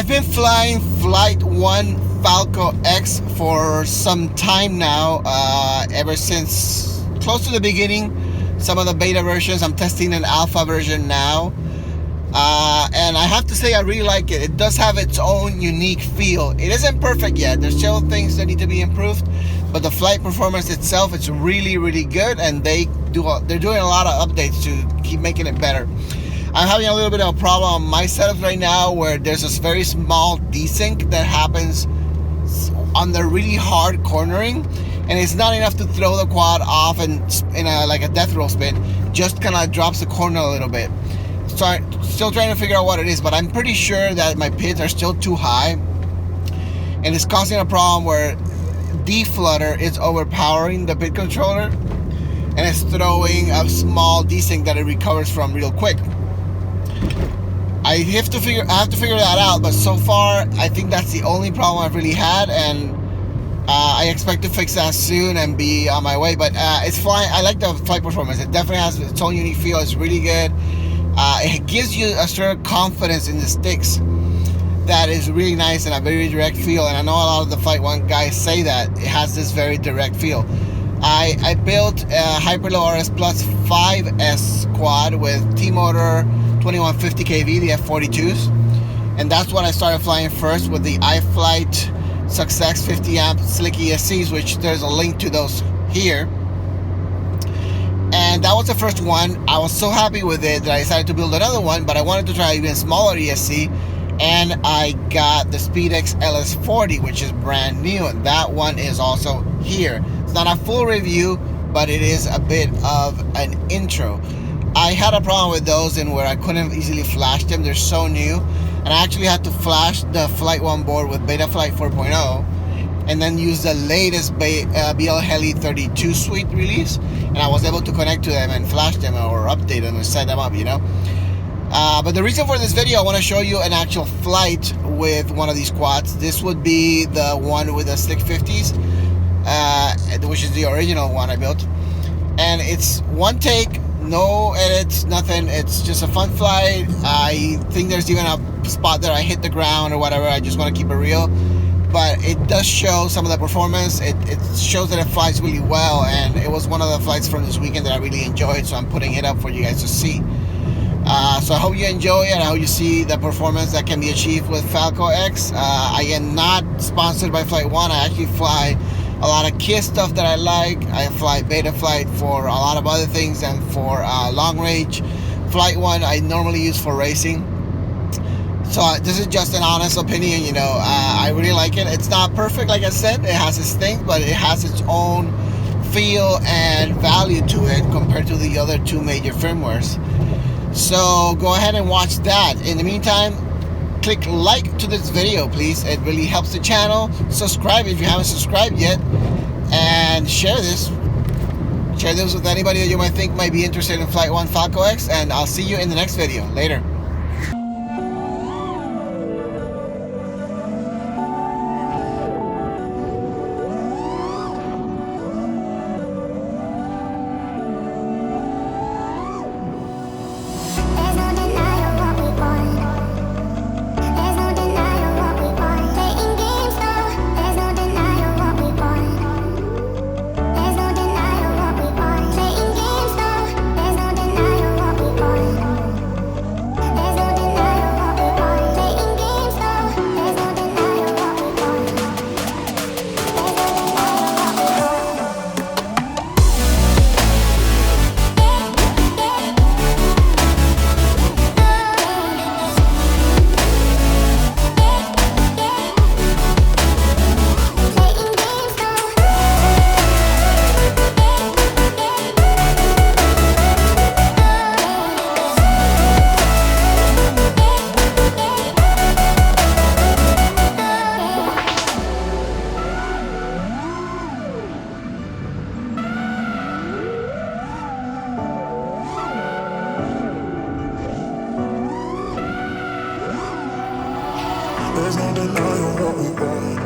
I've been flying FlightOne Falco X for some time now, ever since close to the beginning. Some of the beta versions, I'm testing an alpha version now. And I have to say I really like it. It does have its own unique feel. It isn't perfect yet. There's still things that need to be improved, but the flight performance itself, it's really, really good, and they're doing a lot of updates to keep making it better. I'm having a little bit of a problem on my setup right now where there's this very small desync that happens on the really hard cornering, and it's not enough to throw the quad off and in like a death roll spin. Just kind of drops the corner a little bit. So still trying to figure out what it is, but I'm pretty sure that my PIDs are still too high, and it's causing a problem where deflutter is overpowering the PID controller, and it's throwing a small desync that it recovers from real quick. I have to figure that out, but so far I think that's the only problem I've really had, and I expect to fix that soon and be on my way. But it's flying. I like the flight performance. It definitely has its own unique feel. It's really good. It gives you a certain confidence in the sticks that is really nice and a very direct feel, and I know a lot of the FlightOne guys say that it has this very direct feel. I built a Hyperlow RS Plus 5S quad with T-Motor 2150 kV, the F42s, and that's what I started flying first with the iFlight Success 50 amp Slick ESCs, which there's a link to those here. And that was the first one. I was so happy with it that I decided to build another one, but I wanted to try even smaller ESC, and I got the SpeedX LS40, which is brand new, and that one is also here. It's not a full review, but it is a bit of an intro. I had a problem with those in where I couldn't easily flash them. They're so new, and I actually had to flash the FlightOne board with Betaflight 4.0 and then use the latest BL Heli 32 suite release, and I was able to connect to them and flash them or update them and set them up, you know. But the reason for this video, I want to show you an actual flight with one of these quads. This would be the one with the Slick 50s, which is the original one I built, and it's one take, no edits, nothing. It's just a fun flight. I think there's even a spot that I hit the ground or whatever. I just want to keep it real, but it does show some of the performance. It shows that it flies really well, and it was one of the flights from this weekend that I really enjoyed, so I'm putting it up for you guys to see. So I hope you enjoy it. I hope you see the performance that can be achieved with Falco X. I am not sponsored by FlightOne. I actually fly a lot of KISS stuff that I like. I fly Betaflight for a lot of other things, and for long range. FlightOne I normally use for racing. So this is just an honest opinion, you know. I really like it. It's not perfect, like I said. It has its things, but it has its own feel and value to it compared to the other two major firmwares. So go ahead and watch that. In the meantime, click like to this video, please. It really helps the channel. Subscribe if you haven't subscribed yet, and share this with anybody that you might think might be interested in FlightOne Falco X, and I'll see you in the next video. Later. There's no denying what we want.